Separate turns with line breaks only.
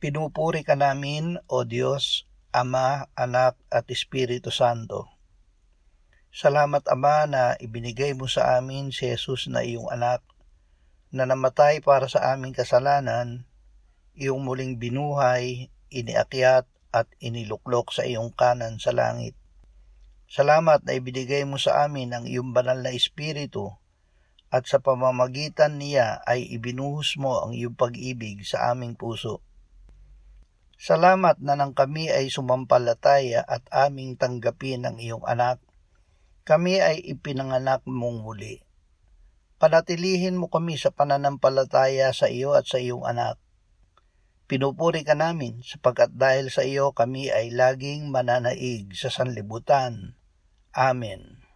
Pinupuri ka namin, O Diyos, Ama, Anak at Espiritu Santo. Salamat, Ama, na ibinigay mo sa amin si Jesus na iyong anak, na namatay para sa aming kasalanan, iyong muling binuhay, iniakyat at iniluklok sa iyong kanan sa langit. Salamat na ibinigay mo sa amin ang iyong banal na Espiritu, at sa pamamagitan niya ay ibinuhos mo ang iyong pag-ibig sa aming puso. Salamat na nang kami ay sumampalataya at aming tanggapin ang iyong anak, kami ay ipinanganak mong muli. Panatilihin mo kami sa pananampalataya sa iyo at sa iyong anak. Pinupuri ka namin sapagkat dahil sa iyo kami ay laging mananaig sa sanlibutan. Amen.